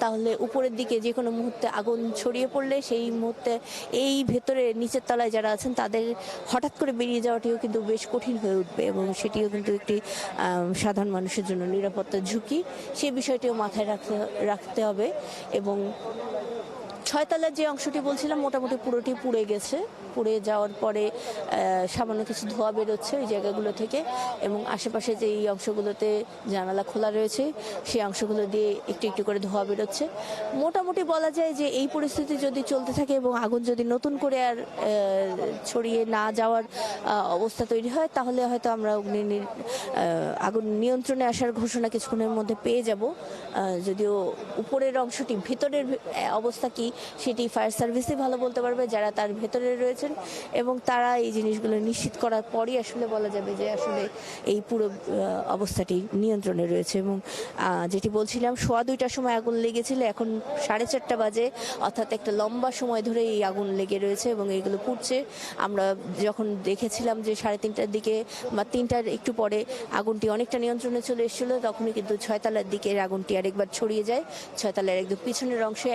তাহলে উপরের দিকে যে কোনো মুহূর্তে আগুন ছড়িয়ে পড়লে সেই মুহূর্তে এই ভেতরে নিচের তলায় যারা আছেন তাদের হঠাৎ করে বেরিয়ে যাওয়াটিও কিন্তু বেশ কঠিন হয়ে উঠবে এবং সেটিও কিন্তু একটি সাধারণ মানুষের জন্য নিরাপত্তার ঝুঁকি, সেই বিষয়টিও মাথায় রাখতে হবে। এবং ছয়তলার যে অংশটি বলছিলাম মোটামুটি পুরোটি পুড়ে গেছে। পুড়ে যাওয়ার পরে সামান্য কিছু ধোঁয়া বেরোচ্ছে ওই জায়গাগুলো থেকে এবং আশেপাশে যে এই অংশগুলোতে জানালা খোলা রয়েছে সেই অংশগুলো দিয়ে একটু একটু করে ধোঁয়া বেরোচ্ছে। মোটামুটি বলা যায় যে এই পরিস্থিতি যদি চলতে থাকে এবং আগুন যদি নতুন করে আর ছড়িয়ে না যাওয়ার অবস্থা তৈরি হয় তাহলে হয়তো আমরা আগুন নিয়ন্ত্রণে আসার ঘোষণা কিছুক্ষণের মধ্যে পেয়ে যাব। যদিও উপরের অংশটি ভেতরের অবস্থা কি সেটি ফায়ার সার্ভিসই ভালো বলতে পারবে, যারা তার ভেতরে রয়েছেন এবং তারা এই জিনিসগুলো নিশ্চিত করার পরই আসলে বলা যাবে যে আসলে এই পুরো অবস্থাটি নিয়ন্ত্রণে রয়েছে। এবং যেটি বলছিলাম 2:15টার সময় আগুন লেগেছিল, এখন 4:30 বাজে, অর্থাৎ একটা লম্বা সময় ধরে এই আগুন লেগে রয়েছে এবং এইগুলো পুড়ছে। আমরা যখন দেখেছিলাম যে 3:30টার দিকে বা 3টার একটু পরে আগুনটি অনেকটা নিয়ন্ত্রণে চলে এসেছিল, তখনই কিন্তু 6তলার দিকে আগুনটি আরেকবার ছড়িয়ে যায়, 6তলার একদম পিছনের অংশে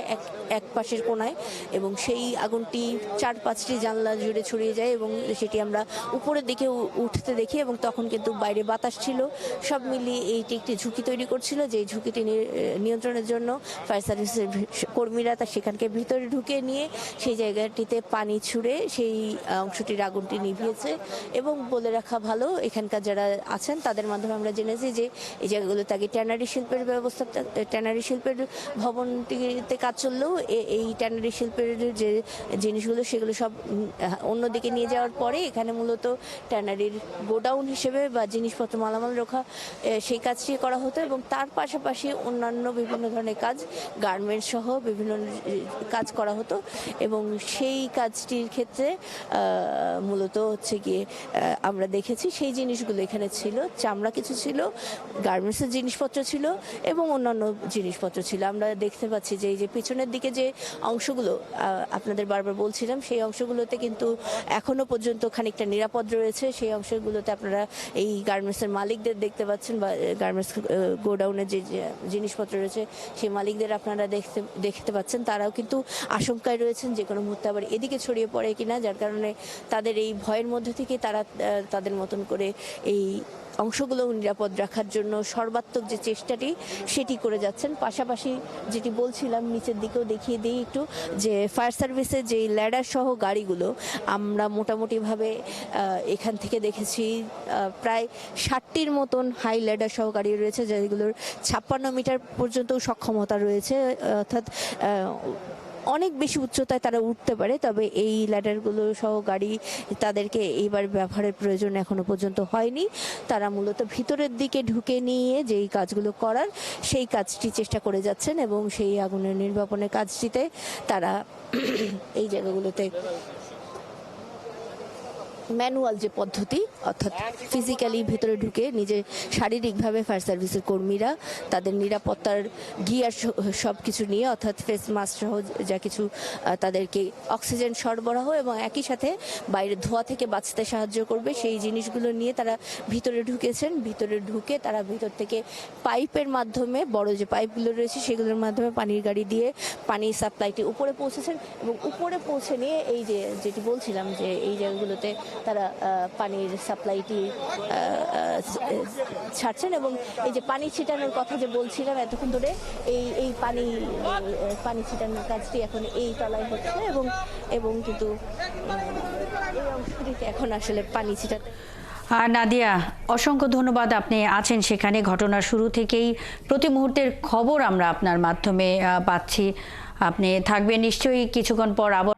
এক পাশের কোণায়, এবং সেই আগুনটি 4-5টি জানলা জুড়ে ছড়িয়ে যায় এবং সেটি আমরা উপরের দিকে উঠতে দেখি এবং তখন কিন্তু বাইরে বাতাস ছিল। সব মিলিয়ে এইটি একটি ঝুঁকি তৈরি করছিল, যে ঝুঁকিটি নিয়ন্ত্রণের জন্য ফায়ার সার্ভিসের কর্মীরা তা সেখানকে ভিতরে ঢুকে নিয়ে সেই জায়গাটিতে পানি ছুড়ে সেই অংশটির আগুনটি নিভিয়েছে। এবং বলে রাখা ভালো, এখানকার যারা আছেন তাদের মাধ্যমে আমরা জেনেছি যে এই জায়গাগুলোতে আগে ট্যানারি শিল্পের ব্যবস্থা, ট্যানারি শিল্পের ভবনটিতে কাজ চললেও এই ট্যানারি শিল্পের যে জিনিসগুলো সেগুলো সব অন্যদিকে নিয়ে যাওয়ার পরে এখানে মূলত ট্যানারির গোডাউন হিসেবে বা জিনিসপত্র মালামাল রাখা সেই কাজটি করা হতো এবং তার পাশাপাশি অন্যান্য বিভিন্ন ধরনের কাজ, গার্মেন্টস সহ বিভিন্ন কাজ করা হতো। এবং সেই কাজটির ক্ষেত্রে মূলত হচ্ছে গিয়ে আমরা দেখেছি সেই জিনিসগুলো এখানে ছিল, চামড়া কিছু ছিল, গার্মেন্টসের জিনিসপত্র ছিল এবং অন্যান্য জিনিসপত্র ছিল। আমরা দেখতে পাচ্ছি যে এই যে পিছনের দিকে যে অংশগুলো আপনাদের বারবার বলছিলাম সেই অংশগুলোতে কিন্তু এখনো পর্যন্ত খানিকটা নিরাপদ রয়েছে। সেই অংশগুলোতে আপনারা এই গার্মেন্টসের মালিকদের দেখতে পাচ্ছেন বা গার্মেন্টস গোডাউনের যে জিনিসপত্র রয়েছে সেই মালিকদের আপনারা দেখতে পাচ্ছেন, তারাও কিন্তু আশঙ্কায় রয়েছেন যে কোনো মুহূর্তে আবার এদিকে ছড়িয়ে পড়ে কিনা, যার কারণে তাদের এই ভয়ের মধ্যে থেকে তারা তাদের মতন করে এই অংশগুলো নিরাপদ রাখার জন্য সর্বাত্মক যে চেষ্টাটি সেটি করে যাচ্ছেন। পাশাপাশি যেটি বলছিলাম নিচের দিকেও দেখিয়ে দিই একটু, যে ফায়ার সার্ভিসের যে ল্যাডার সহ গাড়িগুলো আমরা মোটামুটিভাবে এখান থেকে দেখেছি প্রায় 60টির মতন হাই ল্যাডার সহ গাড়ি রয়েছে, যেগুলোর 56 মিটার পর্যন্ত সক্ষমতা রয়েছে, অর্থাৎ অনেক বেশি উচ্চতায় তারা উঠতে পারে। তবে এই ল্যাডারগুলো সহ গাড়ি তাদেরকে এইবার ব্যবহারের প্রয়োজন এখনো পর্যন্ত হয়নি। তারা মূলত ভিতরের দিকে ঢুকে নিয়ে যেই কাজগুলো করার সেই কাজটি চেষ্টা করে যাচ্ছেন এবং সেই আগুনের নির্বাপনের কাজটিতে তারা এই জায়গাগুলোতে ম্যানুয়াল যে পদ্ধতি, অর্থাৎ ফিজিক্যালি ভিতরে ঢুকে নিজে শারীরিকভাবে ফায়ার সার্ভিসের কর্মীরা তাদের নিরাপত্তার গিয়ার সব কিছু নিয়ে, অর্থাৎ ফেস মাস্ক সহ যা কিছু তাদেরকে অক্সিজেন সরবরাহ এবং একই সাথে বাইরে ধোঁয়া থেকে বাঁচতে সাহায্য করবে সেই জিনিসগুলো নিয়ে তারা ভিতরে ঢুকেছেন। ভিতরে ঢুকে তারা ভিতর থেকে পাইপের মাধ্যমে, বড় যে পাইপগুলো রয়েছে সেগুলোর মাধ্যমে পানির গাড়ি দিয়ে পানির সাপ্লাইটি উপরে পৌঁছেছেন এবং উপরে পৌঁছে নিয়ে এই যে যেটি বলছিলাম যে এই জায়গাগুলোতে তারা পানির সাপ্লাইটি ছাড়ছেন এবং এই যে পানি ছিটানোর কথা যে বলছিলাম এতক্ষণ ধরে, এই পানি ছিটানোর কাজটি এখন এই তলায় হচ্ছে এবং কিন্তু এই অংশটিতে এখন আসলে পানি ছিটানো। নাদিয়া, অসংখ্য ধন্যবাদ। আপনি আছেন সেখানে, ঘটনার শুরু থেকেই প্রতি মুহূর্তের খবর আমরা আপনার মাধ্যমে পাচ্ছি। আপনি থাকবেন নিশ্চয়ই, কিছুক্ষণ পর আবার